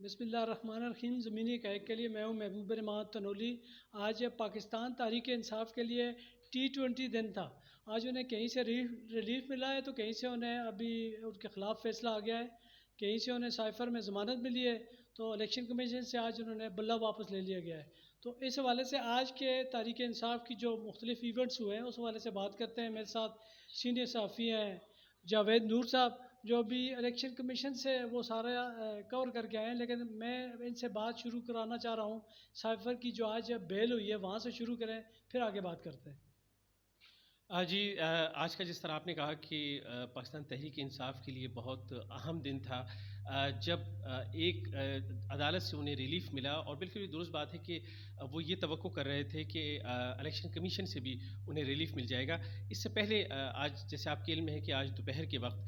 بسم اللہ الرحمن الرحیم۔ زمینی حقائق کے لیے میں ہوں محبوب رحمان تنولی۔ آج پاکستان تحریک انصاف کے لیے T20 دن تھا۔ آج انہیں کہیں سے ریلیف ملا ہے تو کہیں سے انہیں ابھی ان کے خلاف فیصلہ آ گیا ہے، کہیں سے انہیں سائفر میں ضمانت ملی ہے، تو الیکشن کمیشن سے آج انہوں نے بلہ واپس لے لیا گیا ہے۔ تو اس حوالے سے آج کے تحریک انصاف کی جو مختلف ایونٹس ہوئے ہیں اس حوالے سے بات کرتے ہیں۔ میرے ساتھ سینئر صحافی ہیں جاوید نور صاحب، جو بھی الیکشن کمیشن سے وہ سارا کور کر کے آئے ہیں، لیکن میں ان سے بات شروع کرانا چاہ رہا ہوں سائفر کی جو آج بیل ہوئی ہے وہاں سے شروع کریں، پھر آگے بات کرتے ہیں۔ جی، آج کا جس طرح آپ نے کہا کہ پاکستان تحریک انصاف کے لیے بہت اہم دن تھا، جب ایک عدالت سے انہیں ریلیف ملا، اور بالکل درست بات ہے کہ وہ یہ توقع کر رہے تھے کہ الیکشن کمیشن سے بھی انہیں ریلیف مل جائے گا۔ اس سے پہلے آج جیسے آپ کے علم میں ہے کہ آج دوپہر کے وقت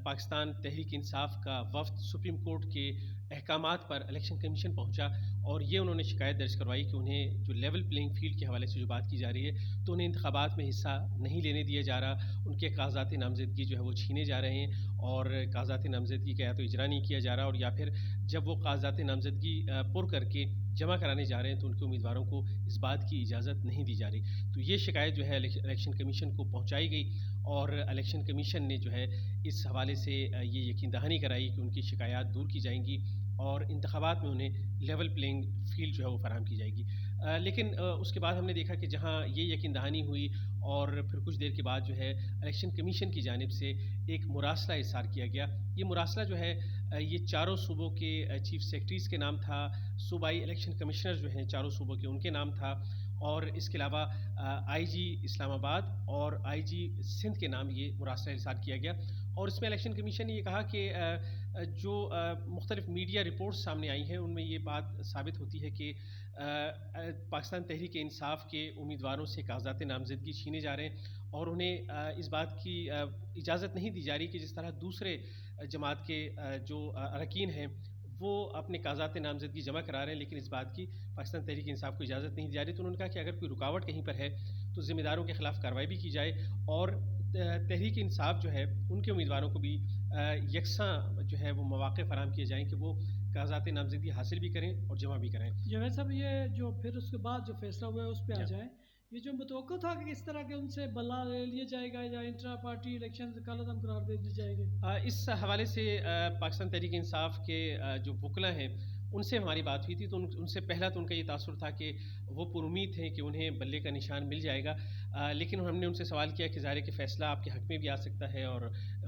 پاکستان تحریک انصاف کا وفد سپریم کورٹ کے احکامات پر الیکشن کمیشن پہنچا، اور یہ انہوں نے شکایت درج کروائی کہ انہیں جو لیول پلینگ فیلڈ کے حوالے سے جو بات کی جا رہی ہے تو انہیں انتخابات میں حصہ نہیں لینے دیا جا رہا، ان کے کاغذات نامزدگی جو ہے وہ چھینے جا رہے ہیں، اور کاغذات نامزدگی کا یا تو اجرا نہیں کیا جا رہا، اور یا پھر جب وہ کاغذات نامزدگی پر کر کے جمع کرانے جا رہے ہیں تو ان کے امیدواروں کو اس بات کی اجازت نہیں دی جا رہی۔ تو یہ شکایت جو ہے الیکشن کمیشن کو پہنچائی گئی، اور الیکشن کمیشن نے جو ہے اس حوالے سے یہ یقین دہانی کرائی کہ ان کی شکایات دور کی جائیں گی اور انتخابات میں انہیں لیول پلینگ فیلڈ جو ہے وہ فراہم کی جائے گی۔ لیکن اس کے بعد ہم نے دیکھا کہ جہاں یہ یقین دہانی ہوئی اور پھر کچھ دیر کے بعد جو ہے الیکشن کمیشن کی جانب سے ایک مراسلہ اصرار کیا گیا۔ یہ مراسلہ جو ہے یہ چاروں صوبوں کے چیف سیکرٹریز کے نام تھا، صوبائی الیکشن کمشنر جو ہیں چاروں صوبوں کے ان کے نام تھا، اور اس کے علاوہ آئی جی اسلام آباد اور آئی جی سندھ کے نام یہ مراسلہ ارسال کیا گیا۔ اور اس میں الیکشن کمیشن نے یہ کہا کہ جو مختلف میڈیا رپورٹس سامنے آئی ہیں ان میں یہ بات ثابت ہوتی ہے کہ پاکستان تحریک انصاف کے امیدواروں سے کاغذات نامزدگی چھینے جا رہے ہیں، اور انہیں اس بات کی اجازت نہیں دی جا رہی کہ جس طرح دوسرے جماعت کے جو اراکین ہیں وہ اپنے کاغذات نامزدگی جمع کرا رہے ہیں، لیکن اس بات کی پاکستان تحریک انصاف کو اجازت نہیں دی جا رہی۔ تو انہوں نے کہا کہ اگر کوئی رکاوٹ کہیں پر ہے تو ذمہ داروں کے خلاف کارروائی بھی کی جائے، اور تحریک انصاف جو ہے ان کے امیدواروں کو بھی یکساں جو ہے وہ مواقع فراہم کیے جائیں کہ وہ کاغذات نامزدگی حاصل بھی کریں اور جمع بھی کریں۔ جاوید صاحب، یہ جو پھر اس کے بعد جو فیصلہ ہوا ہے اس پہ آ جی۔ جائیں، یہ جو متوقع تھا کہ اس طرح کے ان سے بلہ لے لیا جائے گا یا انٹرا پارٹی الیکشن کالعدم قرار دے دی جائے گی؟ اس حوالے سے پاکستان تحریک انصاف کے جو وکلا ہیں ان سے ہماری بات ہوئی تھی، تو ان سے پہلا تو ان کا یہ تاثر تھا کہ وہ پر امید تھے کہ انہیں بلے کا نشان مل جائے گا، لیکن ہم نے ان سے سوال کیا کہ ظاہر ہے کہ فیصلہ آپ کے حق میں بھی آ سکتا ہے اور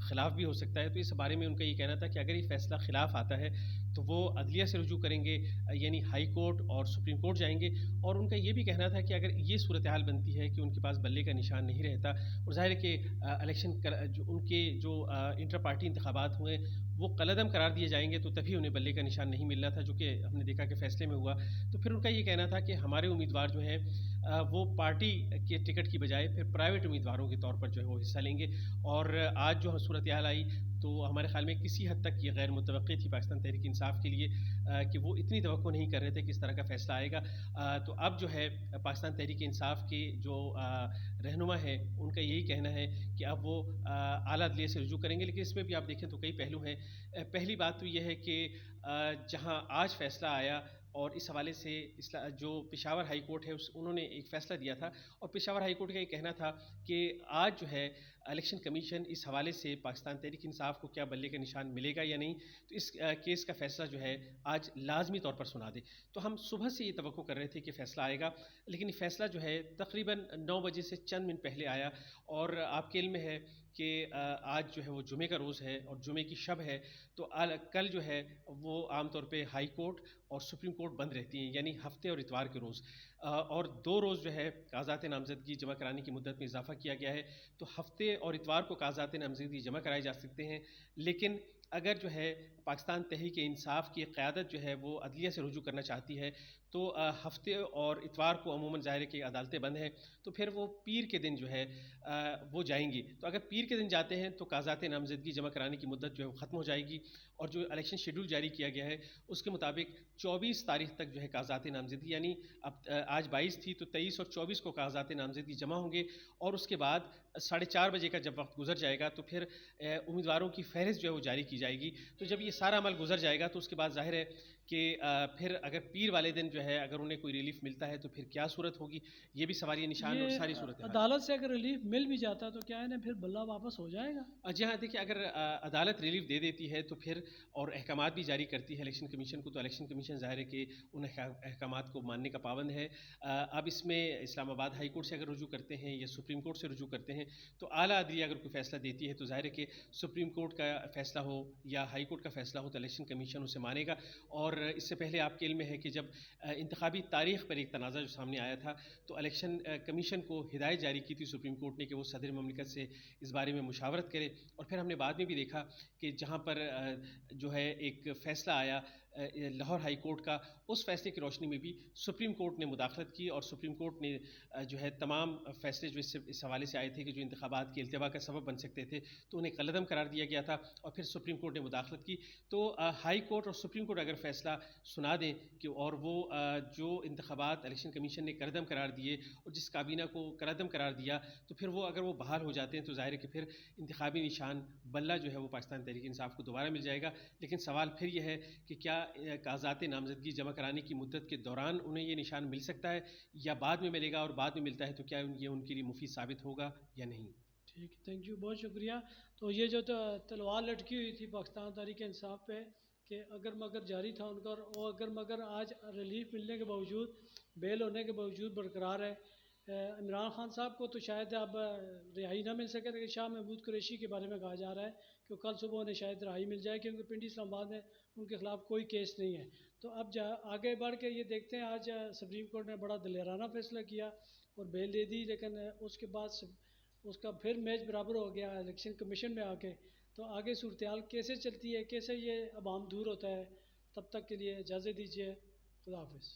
خلاف بھی ہو سکتا ہے، تو اس بارے میں ان کا یہ کہنا تھا کہ اگر یہ فیصلہ خلاف آتا ہے تو وہ عدلیہ سے رجوع کریں گے، یعنی ہائی کورٹ اور سپریم کورٹ جائیں گے، اور ان کا یہ بھی کہنا تھا کہ اگر یہ صورتحال بنتی ہے کہ ان کے پاس بلے کا نشان نہیں رہتا، اور ظاہر ہے کہ الیکشن جو ان کے جو انٹر پارٹی انتخابات ہوئے وہ کالعدم قرار دیے جائیں گے، تو تبھی انہیں بلے کا نشان نہیں مل رہا تھا، جو کہ ہم نے دیکھا کہ فیصلے میں ہوا۔ تو پھر ان کا یہ کہنا تھا کہ ہمارے امیدوار جو ہیں وہ پارٹی کے ٹکٹ کی بجائے پھر پرائیویٹ امیدواروں کے طور پر جو ہے وہ حصہ لیں گے، اور آج جو صورتحال آئی تو ہمارے خیال میں کسی حد تک یہ غیر متوقع تھی پاکستان تحریک انصاف کے لیے، کہ وہ اتنی توقع نہیں کر رہے تھے کہ اس طرح کا فیصلہ آئے گا۔ تو اب جو ہے پاکستان تحریک انصاف کے جو رہنما ہیں ان کا یہی کہنا ہے کہ اب وہ اعلیٰ عدلیہ سے رجوع کریں گے، لیکن اس میں بھی آپ دیکھیں تو کئی پہلو ہیں۔ پہلی بات تو یہ ہے کہ جہاں آج فیصلہ آیا، اور اس حوالے سے جو پشاور ہائی کورٹ ہے انہوں نے ایک فیصلہ دیا تھا، اور پشاور ہائی کورٹ کا یہ کہنا تھا کہ آج جو ہے الیکشن کمیشن اس حوالے سے پاکستان تحریک انصاف کو کیا بلے کا نشان ملے گا یا نہیں، تو اس کیس کا فیصلہ جو ہے آج لازمی طور پر سنا دے۔ تو ہم صبح سے یہ توقع کر رہے تھے کہ فیصلہ آئے گا، لیکن یہ فیصلہ جو ہے تقریباً 9 بجے سے چند منٹ پہلے آیا، اور آپ کے علم میں ہے کہ آج جو ہے وہ جمعے کا روز ہے اور جمعے کی شب ہے، تو کل جو ہے وہ عام طور پہ ہائی کورٹ اور سپریم کورٹ بند رہتی ہیں، یعنی ہفتے اور اتوار کے روز، اور 2 روز جو ہے کاغذات نامزدگی جمع کرانے کی مدت میں اضافہ کیا گیا ہے، تو ہفتے اور اتوار کو کاغذات نامزدگی جمع کرائے جا سکتے ہیں، لیکن اگر جو ہے پاکستان تحریک انصاف کی قیادت جو ہے وہ عدلیہ سے رجوع کرنا چاہتی ہے تو ہفتے اور اتوار کو عموماً ظاہر ہے کہ عدالتیں بند ہیں، تو پھر وہ پیر کے دن جو ہے وہ جائیں گی، تو اگر پیر کے دن جاتے ہیں تو کاغذات نامزدگی جمع کرانے کی مدت جو ہے وہ ختم ہو جائے گی، اور جو الیکشن شیڈول جاری کیا گیا ہے اس کے مطابق 24 تاریخ تک جو ہے کاغذات نامزدگی، یعنی اب آج 22 تھی تو 23 اور 24 کو کاغذات نامزدگی جمع ہوں گے، اور اس کے بعد 4:30 بجے کا جب وقت گزر جائے گا تو پھر امیدواروں کی فہرست جو ہے وہ جاری کی جائے گی۔ تو جب یہ سارا عمل گزر جائے گا تو اس کے بعد ظاہر ہے کہ پھر اگر پیر والے دن جو ہے اگر انہیں کوئی ریلیف ملتا ہے تو پھر کیا صورت ہوگی، یہ بھی سواریہ نشان اور ساری یہ صورت حال. عدالت سے اگر ریلیف مل بھی جاتا تو کیا انہیں پھر بلہ واپس ہو جائے گا؟ جی ہاں دیکھیے، اگر عدالت ریلیف دے دیتی ہے تو پھر اور احکامات بھی جاری کرتی ہے الیکشن کمیشن کو، تو الیکشن کمیشن ظاہر ہے کہ ان احکامات کو ماننے کا پابند ہے. اب اس میں اسلام آباد ہائی کورٹ سے اگر رجوع کرتے ہیں یا سپریم کورٹ سے رجوع کرتے ہیں تو اعلیٰ عدلیہ اگر کوئی فیصلہ دیتی ہے تو ظاہر ہے کہ سپریم کورٹ کا فیصلہ ہو یا ہائی کورٹ کا فیصلہ ہو تو الیکشن کمیشن اسے مانے گا. اور اس سے پہلے آپ کے علم میں ہے کہ جب انتخابی تاریخ پر ایک تنازع جو سامنے آیا تھا تو الیکشن کمیشن کو ہدایت جاری کی تھی سپریم کورٹ نے کہ وہ صدر مملکت سے اس بارے میں مشاورت کرے. اور پھر ہم نے بعد میں بھی دیکھا کہ جہاں پر جو ہے ایک فیصلہ آیا لاہور ہائی کورٹ کا، اس فیصلے کی روشنی میں بھی سپریم کورٹ نے مداخلت کی اور سپریم کورٹ نے جو ہے تمام فیصلے جو اس حوالے سے آئے تھے کہ جو انتخابات کے التوا کا سبب بن سکتے تھے تو انہیں کالعدم قرار دیا گیا تھا اور پھر سپریم کورٹ نے مداخلت کی. تو ہائی کورٹ اور سپریم کورٹ اگر فیصلہ سنا دیں کہ اور وہ جو انتخابات الیکشن کمیشن نے کالعدم قرار دیے اور جس کابینہ کو کالعدم قرار دیا تو پھر وہ اگر وہ بحال ہو جاتے ہیں تو ظاہر ہے کہ پھر انتخابی نشان بلہ جو ہے وہ پاکستان تحریک انصاف کو دوبارہ مل جائے گا. لیکن سوال پھر یہ ہے کہ کیا کاغذات نامزدگی جمع کرانے کی مدت کے دوران انہیں یہ نشان مل سکتا ہے یا بعد میں ملے گا، اور بعد میں ملتا ہے تو کیا یہ ان کے لیے مفید ثابت ہوگا یا نہیں. ٹھیک، تھینک یو، بہت شکریہ. تو یہ جو تلوار لٹکی ہوئی تھی پاکستان تحریک انصاف پہ کہ اگر مگر جاری تھا ان کا، اور اگر مگر آج ریلیف ملنے کے باوجود، بیل ہونے کے باوجود برقرار ہے. عمران خان صاحب کو تو شاید اب رہائی نہ مل سکے، لیکن شاہ محمود قریشی کے بارے میں کہا جا رہا ہے کہ کل صبح انہیں شاید رہائی مل جائے کیونکہ پنڈی اسلام آباد میں ان کے خلاف کوئی کیس نہیں ہے. تو اب آگے بڑھ کے یہ دیکھتے ہیں، آج سپریم کورٹ نے بڑا دلیرانہ فیصلہ کیا اور بیل دے دی، لیکن اس کے بعد اس کا پھر میچ برابر ہو گیا الیکشن کمیشن میں آ کے. تو آگے صورتحال کیسے چلتی ہے، کیسے یہ عوام دور ہوتا ہے، تب تک کے لیے اجازت دیجیے. خدا حافظ.